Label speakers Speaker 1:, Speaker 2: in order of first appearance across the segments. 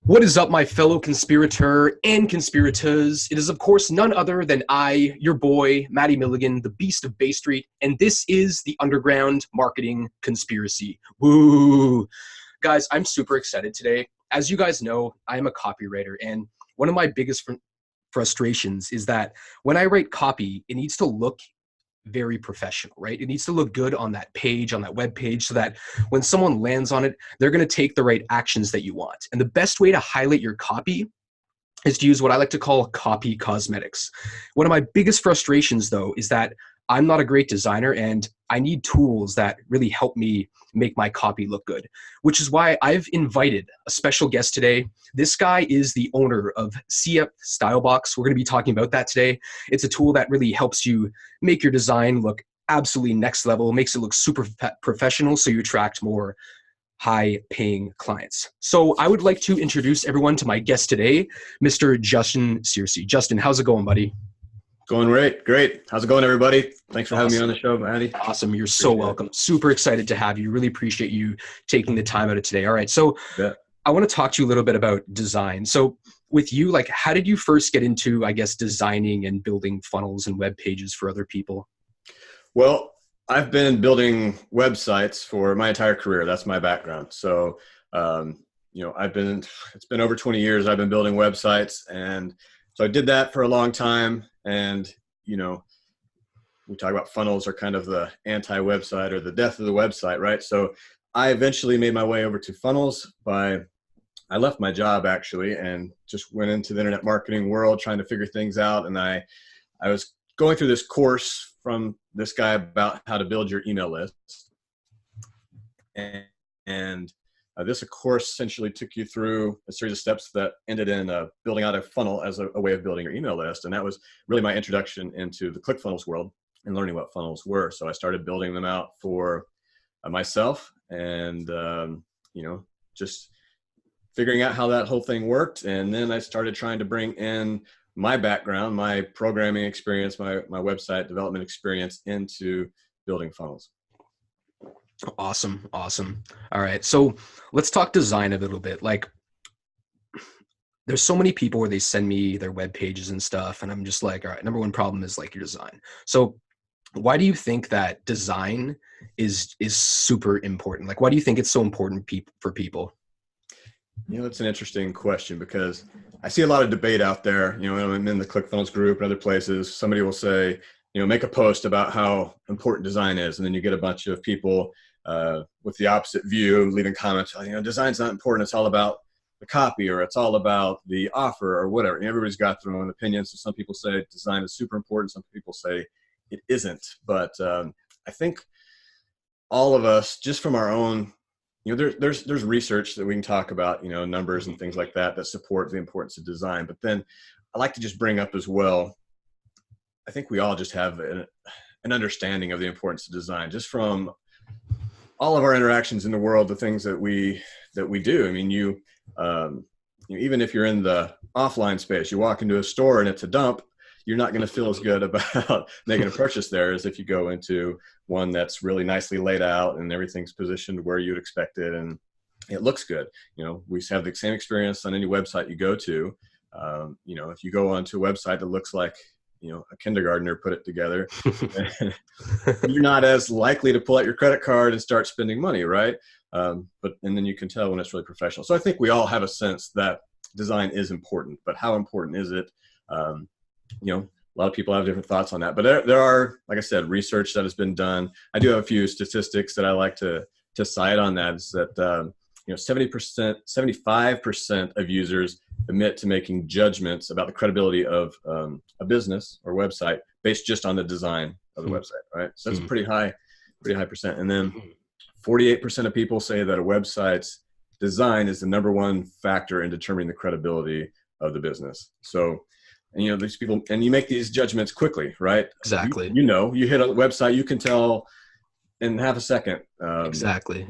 Speaker 1: What is up, my fellow conspirator and conspirators? It is, of course, none other than I, your boy, Matty Milligan, the beast of Bay Street, and this is the Underground Marketing Conspiracy. Woo! Guys, I'm super excited today. As you guys know, I am a copywriter, and one of my biggest frustrations is that when I write copy, it needs to look very professional, right? It needs to look good on that page, on that web page, so that when someone lands on it, they're going to take the right actions that you want. And the best way to highlight your copy is to use what I like to call copy cosmetics. One of my biggest frustrations, though, is that I'm not a great designer and I need tools that really help me make my copy look good, which is why I've invited a special guest today. This guy is the owner of CF Stylebox. We're going to be talking about that today. It's a tool that really helps you make your design look absolutely next level, makes it look super professional so you attract more high-paying clients. So I would like to introduce everyone to my guest today, Mr. Justin Cersey. Justin, how's it going, buddy?
Speaker 2: Going great. How's it going, everybody? Thanks for having me on the show, Matty.
Speaker 1: Awesome. You're so welcome. Super excited to have you. Really appreciate you taking the time out of today. All right. So I want to talk to you a little bit about design. So with you, like, how did you first get into, I guess, designing and building funnels and web pages for other people?
Speaker 2: Well, I've been building websites for my entire career. That's my background. So, it's been over 20 years. I've been building websites. And so I did that for a long time. And, we talk about funnels are kind of the anti-website or the death of the website, right? So I eventually made my way over to funnels I left my job actually and just went into the internet marketing world trying to figure things out. And I was going through this course from this guy about how to build your email list. And this course essentially took you through a series of steps that ended in building out a funnel as a way of building your email list. And that was really my introduction into the ClickFunnels world and learning what funnels were. So I started building them out for myself and, just figuring out how that whole thing worked. And then I started trying to bring in my background, my programming experience, my website development experience into building funnels.
Speaker 1: Awesome. All right. So let's talk design a little bit. Like, there's so many people where they send me their web pages and stuff. And I'm just like, all right, number one problem is like your design. So why do you think that design is super important? Like, why do you think it's so important for people?
Speaker 2: It's an interesting question because I see a lot of debate out there. I'm in the ClickFunnels group and other places. Somebody will say, make a post about how important design is. And then you get a bunch of people with the opposite view leaving comments, design's not important. It's all about the copy or it's all about the offer or whatever. And everybody's got their own opinions. So some people say design is super important. Some people say it isn't. But I think all of us, just from our own, there's research that we can talk about, numbers and things like that support the importance of design. But then I like to just bring up as well, I think we all just have an understanding of the importance of design just from all of our interactions in the world, the things that we do. I mean, even if you're in the offline space, you walk into a store and it's a dump, you're not going to feel as good about making a purchase there as if you go into one that's really nicely laid out and everything's positioned where you'd expect it and it looks good. We have the same experience on any website you go to. If you go onto a website that looks like, a kindergartner put it together, you're not as likely to pull out your credit card and start spending money, right? And then you can tell when it's really professional. So I think we all have a sense that design is important, but how important is it? A lot of people have different thoughts on that, but there are, like I said, research that has been done. I do have a few statistics that I like to cite on that. Is that 70%, 75% of users admit to making judgments about the credibility of a business or website based just on the design of the website, right? So that's a pretty high percent. And then 48% of people say that a website's design is the number one factor in determining the credibility of the business. So, these people, and you make these judgments quickly, right?
Speaker 1: Exactly.
Speaker 2: You hit a website, you can tell in half a second.
Speaker 1: Exactly.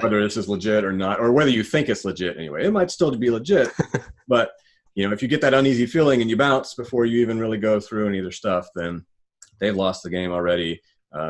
Speaker 2: Whether this is legit or not, or whether you think it's legit anyway. It might still be legit, but if you get that uneasy feeling and you bounce before you even really go through any of their stuff, then they've lost the game already.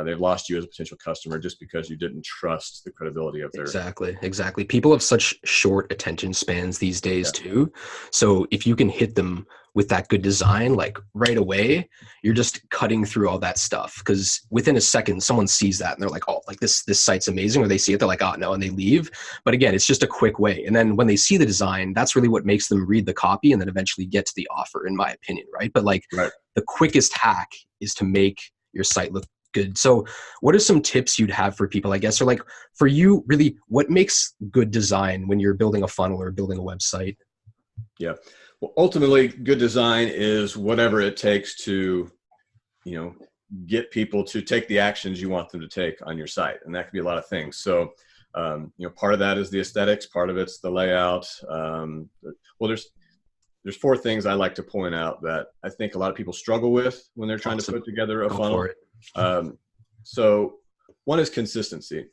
Speaker 2: they've lost you as a potential customer just because you didn't trust the credibility of their.
Speaker 1: Exactly. People have such short attention spans these days
Speaker 2: Yeah.
Speaker 1: too. So if you can hit them with that good design, like right away, you're just cutting through all that stuff. Because within a second, someone sees that and they're like, "Oh, like this site's amazing," or they see it, they're like, "Oh no," and they leave. But again, it's just a quick way. And then when they see the design, that's really what makes them read the copy and then eventually get to the offer, in my opinion, right? But like
Speaker 2: Right.
Speaker 1: the quickest hack is to make your site look good. So what are some tips you'd have for people, I guess, or like for you, really, what makes good design when you're building a funnel or building a website?
Speaker 2: Yeah. Well, ultimately, good design is whatever it takes to, get people to take the actions you want them to take on your site. And that can be a lot of things. So, part of that is the aesthetics, part of it's the layout. There's four things I like to point out that I think a lot of people struggle with when they're trying to put together a funnel. So one is consistency.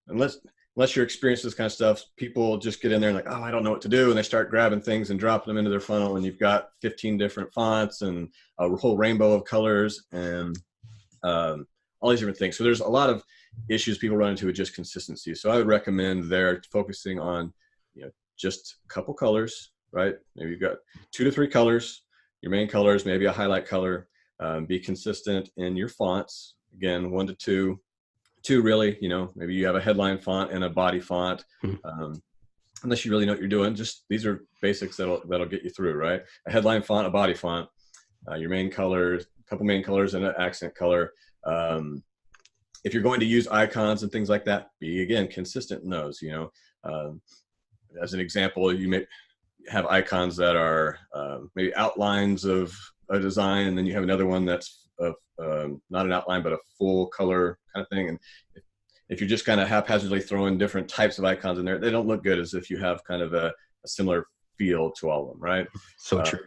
Speaker 2: Unless you're experienced this kind of stuff, people just get in there and like, "Oh, I don't know what to do," and they start grabbing things and dropping them into their funnel, and you've got 15 different fonts and a whole rainbow of colors and all these different things. So there's a lot of issues people run into with just consistency. So I would recommend there focusing on just a couple colors, right? Maybe you've got 2 to 3 colors, your main colors, maybe a highlight color. Be consistent in your fonts. Again, 1 to 2. 2 really, maybe you have a headline font and a body font. Unless you really know what you're doing, just these are basics that'll get you through, right? A headline font, a body font, your main colors, a couple main colors, and an accent color. If you're going to use icons and things like that, be again consistent in those. As an example, you may have icons that are maybe outlines of a design, and then you have another one that's not an outline but a full color kind of thing. And if you're just kind of haphazardly throwing different types of icons in there, they don't look good as if you have kind of a similar feel to all of them, right?
Speaker 1: So true.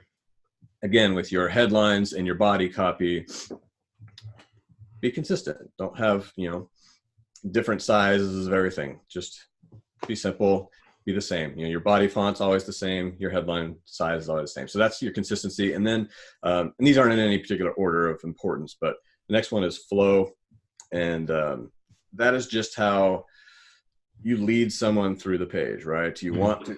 Speaker 2: Again, with your headlines and your body copy, be consistent. Don't have different sizes of everything. Just be simple. Be the same. Your body font's always the same. Your headline size is always the same. So that's your consistency. And then, and these aren't in any particular order of importance, but the next one is flow. And that is just how you lead someone through the page, right? You want to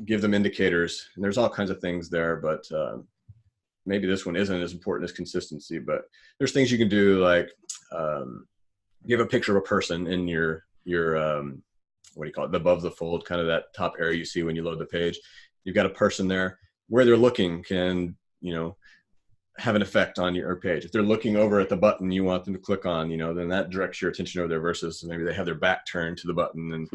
Speaker 2: give them indicators, and there's all kinds of things there, but maybe this one isn't as important as consistency, but there's things you can do like give a picture of a person in your what do you call it? Above the fold, kind of that top area you see when you load the page. You've got a person there. Where they're looking can, have an effect on your page. If they're looking over at the button you want them to click on, then that directs your attention over there versus maybe they have their back turned to the button and,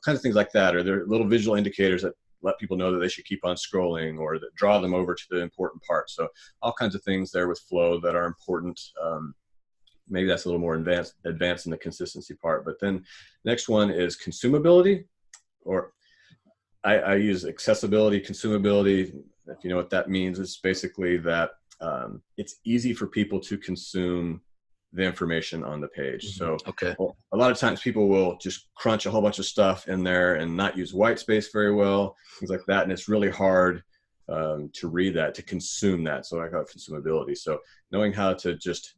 Speaker 2: kind of things like that. Or they're little visual indicators that let people know that they should keep on scrolling or that draw them over to the important part. So all kinds of things there with flow that are important. Maybe that's a little more advanced in the consistency part. But then next one is consumability, or I use accessibility, consumability. If you know what that means, it's basically that it's easy for people to consume the information on the page. So a lot of times people will just crunch a whole bunch of stuff in there and not use white space very well, things like that. And it's really hard to read that, to consume that. So I call it consumability. So knowing how to just,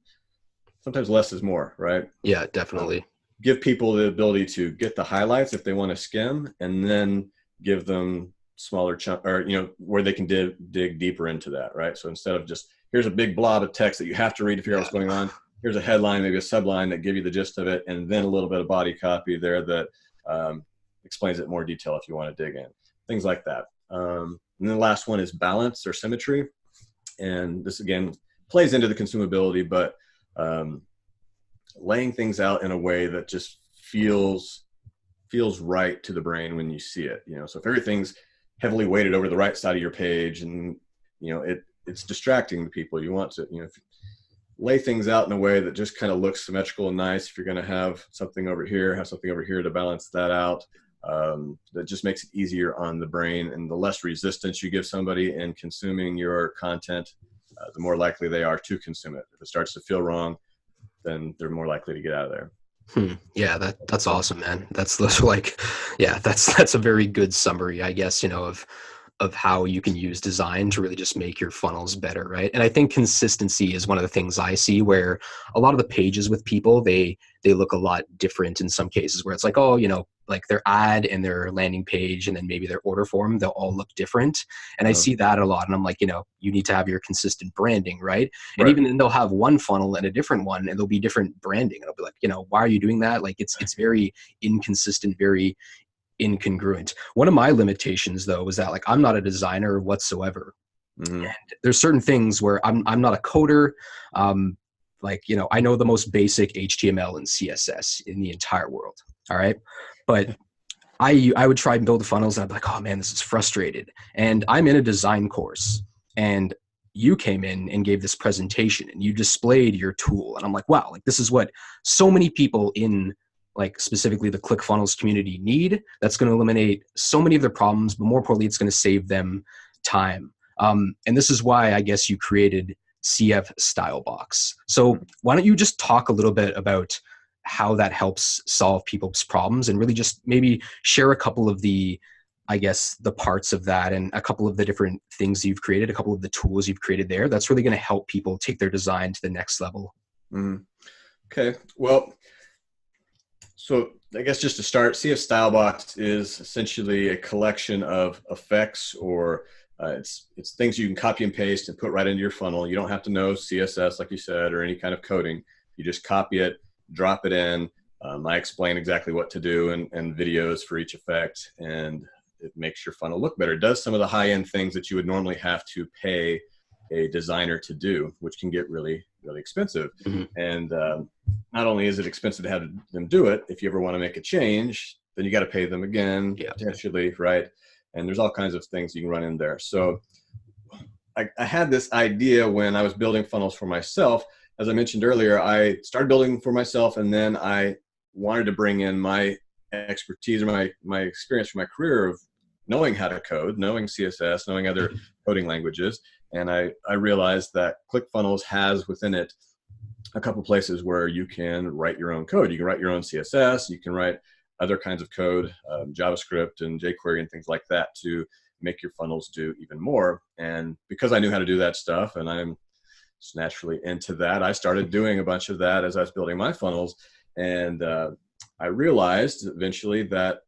Speaker 2: sometimes less is more, right?
Speaker 1: Yeah, definitely.
Speaker 2: Give people the ability to get the highlights if they want to skim, and then give them smaller chunk, or where they can dig deeper into that, right? So instead of just here's a big blob of text that you have to read to figure out what's going on, here's a headline, maybe a subline that give you the gist of it, and then a little bit of body copy there that explains it in more detail if you want to dig in, things like that. And then the last one is balance or symmetry, and this again plays into the consumability, but laying things out in a way that just feels right to the brain when you see it. So if everything's heavily weighted over the right side of your page and it's distracting to people, you want to lay things out in a way that just kind of looks symmetrical and nice. If you're going to have something over here, have something over here to balance that out. That just makes it easier on the brain, and the less resistance you give somebody in consuming your content, the more likely they are to consume it. If it starts to feel wrong, then they're more likely to get out of there.
Speaker 1: Yeah, that's awesome, man. That's a very good summary, I guess, of of how you can use design to really just make your funnels better, right? And I think consistency is one of the things I see, where a lot of the pages with people, they look a lot different in some cases, where it's like, oh, like their ad and their landing page and then maybe their order form, they'll all look different. And I see that a lot. And I'm like, you need to have your consistent branding, right? And
Speaker 2: Right.
Speaker 1: even then they'll have one funnel and a different one, and there'll be different branding. And I'll be like, why are you doing that? Like it's very inconsistent, very incongruent. One of my limitations though is that, like, I'm not a designer whatsoever.
Speaker 2: Mm-hmm.
Speaker 1: And there's certain things where I'm not a coder. Like, I know the most basic HTML and CSS in the entire world. All right. But I would try and build funnels and I'd be like, oh man, this is frustrated. And I'm in a design course, and you came in and gave this presentation and you displayed your tool. And I'm like, wow, like this is what so many people in, like, specifically the ClickFunnels community need. That's going to eliminate so many of their problems, but more importantly, it's going to save them time. And this is why I guess you created CF Stylebox. So why don't you just talk a little bit about how that helps solve people's problems, and really just maybe share a couple of the, I guess, the parts of that, and a couple of the different things you've created, a couple of the tools you've created there that's really going to help people take their design to the next level.
Speaker 2: Mm-hmm. Okay. Well, so I guess just to start, CF Stylebox is essentially a collection of effects, or it's things you can copy and paste and put right into your funnel. You don't have to know CSS, like you said, or any kind of coding. You just copy it, drop it in. I explain exactly what to do, and videos for each effect, and it makes your funnel look better. It does some of the high-end things that you would normally have to pay a designer to do, which can get really, really expensive.
Speaker 1: Mm-hmm.
Speaker 2: And not only is it expensive to have them do it, if you ever want to make a change, then you got to pay them again, potentially, right? And there's all kinds of things you can run in there. So I had this idea when I was building funnels for myself. As I mentioned earlier, I started building for myself, and then I wanted to bring in my expertise, or my experience from my career of knowing how to code, knowing CSS, knowing other coding languages. And I realized that ClickFunnels has within it a couple places where you can write your own code. You can write your own CSS, you can write other kinds of code, JavaScript and jQuery and things like that, to make your funnels do even more. And because I knew how to do that stuff, and I'm just naturally into that, I started doing a bunch of that as I was building my funnels. And I realized eventually that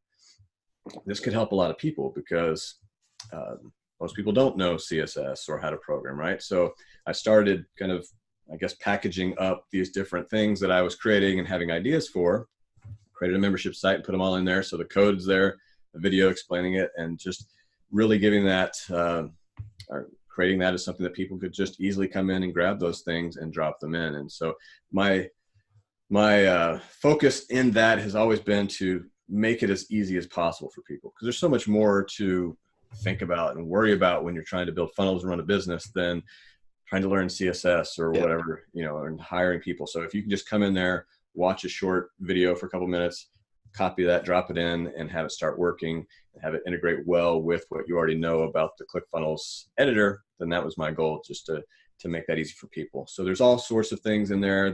Speaker 2: this could help a lot of people, because most people don't know CSS or how to program, right? So I started kind of, I guess, packaging up these different things that I was creating and having ideas for, created a membership site and put them all in there. So the code's there, the video explaining it, and just really giving that, or creating that as something that people could just easily come in and grab those things and drop them in. And so my focus in that has always been to make it as easy as possible for people, because there's so much more to think about and worry about when you're trying to build funnels and run a business than trying to learn CSS or whatever, and hiring people. So if you can just come in there, watch a short video for a couple minutes, copy that, drop it in, and have it start working, and have it integrate well with what you already know about the ClickFunnels editor, then that was my goal, just to make that easy for people. So there's all sorts of things in there.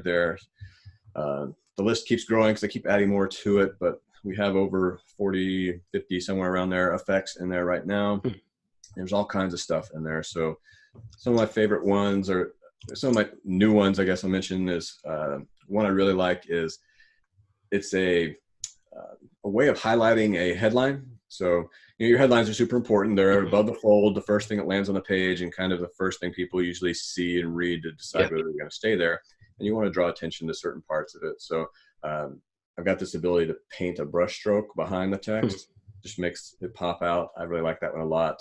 Speaker 2: The list keeps growing because I keep adding more to it, but we have over 40, 50, somewhere around there, effects in there right now. There's all kinds of stuff in there. So some of my favorite ones, or some of my new ones, I guess I'll mention, is one I really like is it's a way of highlighting a headline. So your headlines are super important. They're above the fold, the first thing that lands on the page, and kind of the first thing people usually see and read to decide whether they're going to stay there. And you want to draw attention to certain parts of it. So I've got this ability to paint a brush stroke behind the text. Just makes it pop out. I really like that one a lot.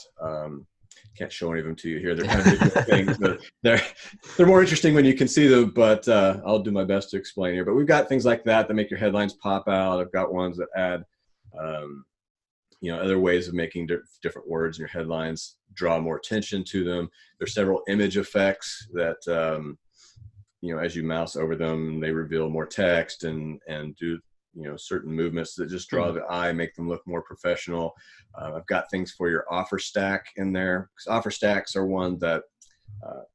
Speaker 2: Can't show any of them to you here. They're kind of visual things, but they're more interesting when you can see them, but I'll do my best to explain here. But we've got things like that make your headlines pop out. I've got ones that add other ways of making different words in your headlines draw more attention to them. There's several image effects that as you mouse over them, they reveal more text and do certain movements that just draw the eye, make them look more professional. I've got things for your offer stack in there, because offer stacks are one that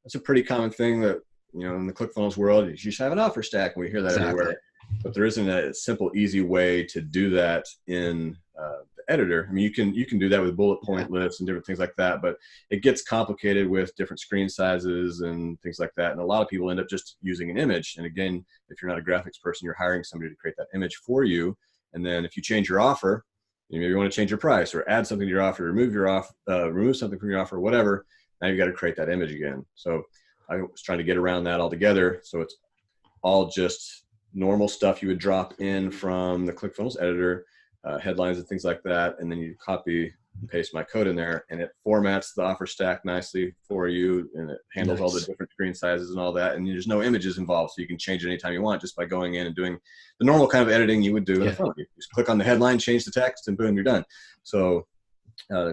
Speaker 2: it's a pretty common thing that in the ClickFunnels world, you just have an offer stack, and we hear that everywhere. But there isn't a simple, easy way to do that in the the editor. I mean, you can do that with bullet point lists and different things like that, but it gets complicated with different screen sizes and things like that. And a lot of people end up just using an image. And again, if you're not a graphics person, you're hiring somebody to create that image for you. And then if you change your offer, maybe you want to change your price or add something to your offer, remove something from your offer, whatever. Now you've got to create that image again. So I was trying to get around that altogether. So it's all just normal stuff you would drop in from the ClickFunnels editor, headlines and things like that. And then you copy and paste my code in there, and it formats the offer stack nicely for you, and it handles all the different screen sizes and all that. And there's no images involved, so you can change it anytime you want just by going in and doing the normal kind of editing you would do in a phone. You just click on the headline, change the text, and boom, you're done. So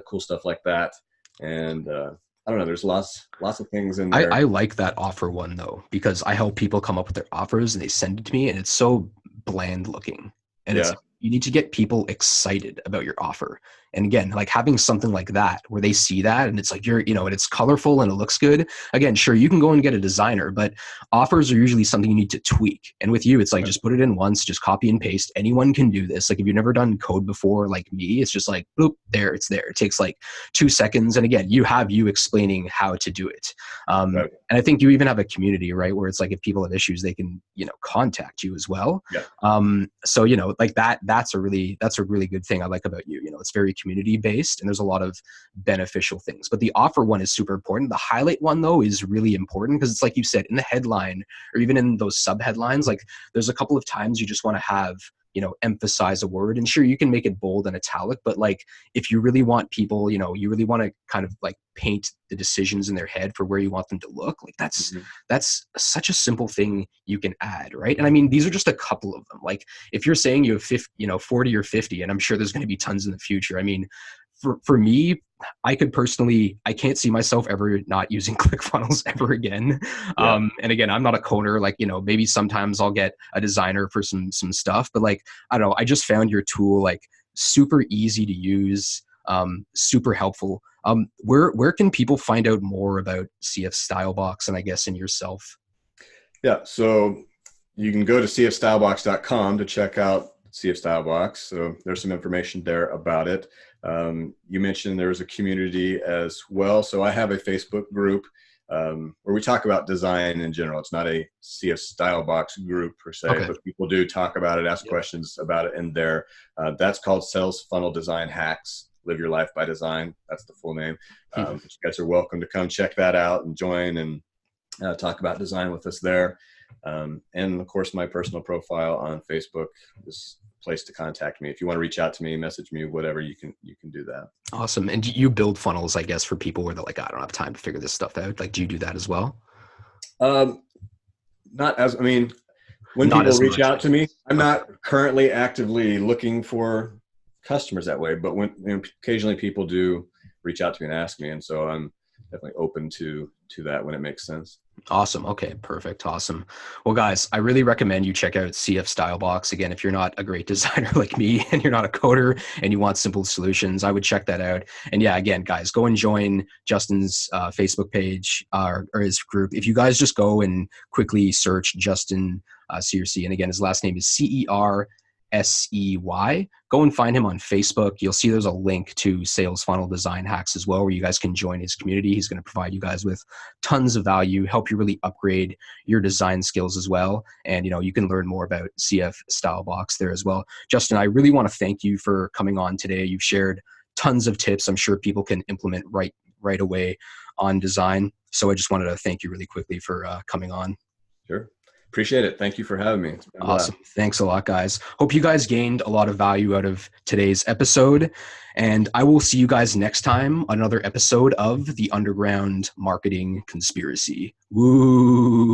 Speaker 2: cool stuff like that. And I don't know, there's lots of things in there.
Speaker 1: I like that offer one though, because I help people come up with their offers and they send it to me, and it's so bland looking. And it's, you need to get people excited about your offer. And again, like having something like that where they see that and it's like, and it's colorful and it looks good. Again, sure, you can go and get a designer, but offers are usually something you need to tweak. And with you, it's like, just put it in once, just copy and paste. Anyone can do this. Like if you've never done code before, like me, it's just like, boop, there, it's there. It takes like 2 seconds. And again, you explaining how to do it. And I think you even have a community, right? Where it's like, if people have issues, they can, contact you as well. So, like that's a really good thing I like about you. It's very community based and there's a lot of beneficial things, but the offer one is super important. The highlight one though is really important because it's like you said, in the headline or even in those sub headlines, like there's a couple of times you just want to have, emphasize a word, and sure, you can make it bold and italic, but like if you really want people, you really want to kind of like paint the decisions in their head for where you want them to look, like that's such a simple thing you can add, right? And I mean, these are just a couple of them. Like if you're saying you have 40 or 50, and I'm sure there's going to be tons in the future. I mean, for me, I can't see myself ever not using ClickFunnels ever again. And again, I'm not a coder, like, maybe sometimes I'll get a designer for some stuff, but like, I don't know, I just found your tool like super easy to use, super helpful. Where can people find out more about CF Stylebox and I guess in yourself? Yeah.
Speaker 2: So you can go to cfstylebox.com to check out CF Stylebox. So there's some information there about it. You mentioned there's a community as well. So I have a Facebook group where we talk about design in general. It's not a CF Stylebox group per se, but people do talk about it, ask questions about it in there. That's called Sales Funnel Design Hacks. Live Your Life by Design. That's the full name. You guys are welcome to come check that out and join and talk about design with us there. And of course, my personal profile on Facebook is a place to contact me. If you want to reach out to me, message me, whatever, you can do that.
Speaker 1: Awesome. And do you build funnels, I guess, for people where they're like, I don't have time to figure this stuff out? Like, do you do that as well?
Speaker 2: When people reach out to me, I'm not currently actively looking for customers that way, but when occasionally people do reach out to me and ask me, and so I'm definitely open to that when it makes sense.
Speaker 1: Awesome. Okay, perfect. Awesome. Well, guys, I really recommend you check out CF Stylebox. Again, if you're not a great designer like me and you're not a coder and you want simple solutions, I would check that out. And yeah, again, guys, go and join Justin's Facebook page or his group. If you guys just go and quickly search Justin Cersey, and again, his last name is Cersey. Go and find him on Facebook. You'll see there's a link to Sales Funnel Design Hacks as well, where you guys can join his community. He's going to provide you guys with tons of value, help you really upgrade your design skills as well. And, you can learn more about CF Stylebox there as well. Justin, I really want to thank you for coming on today. You've shared tons of tips I'm sure people can implement right away on design. So I just wanted to thank you really quickly for coming on.
Speaker 2: Sure. Appreciate it. Thank you for having me.
Speaker 1: Awesome. Thanks a lot, guys. Hope you guys gained a lot of value out of today's episode. And I will see you guys next time on another episode of the Underground Marketing Conspiracy. Woo!